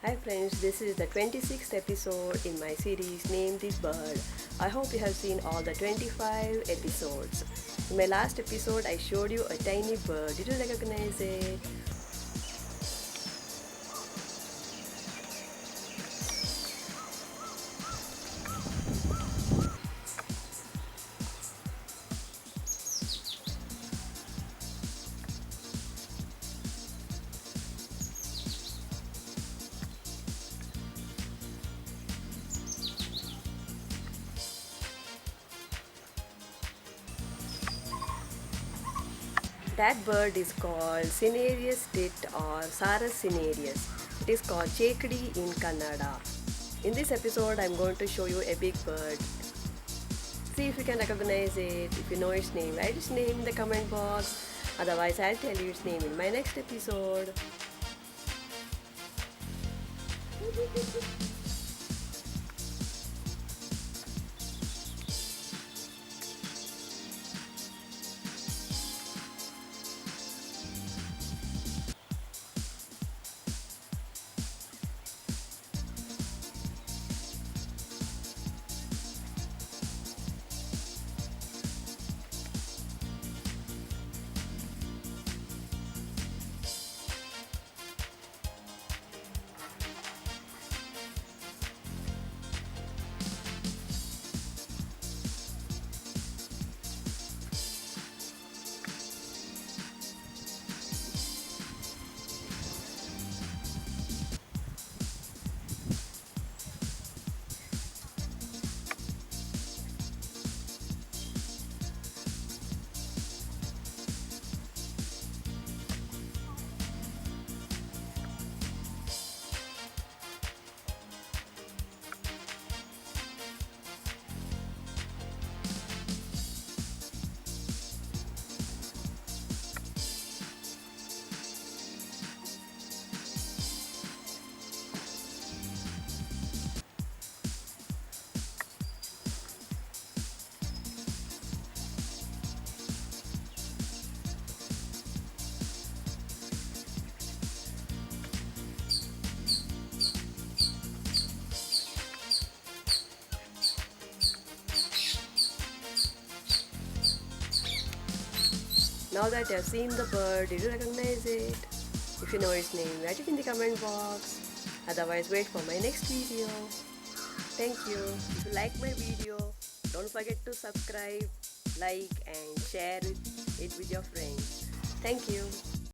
Hi friends, this is the 26th episode in my series Name This Bird. I hope you have seen all the 25 episodes. In my last episode, I showed you a tiny bird. Did you recognize it? That bird is called Cinereous Tit or Parus Cinereous. It is called Chekadi in Kannada. In this episode, I'm going to show you a big bird. See if you can recognize it. If you know its name, write its name in the comment box. Otherwise, I'll tell you its name in my next episode. Now that you have seen the bird, did you recognize it? If you know its name, write it in the comment box. Otherwise, wait for my next video. Thank you. If you like my video, don't forget to subscribe, like and share it with your friends. Thank you.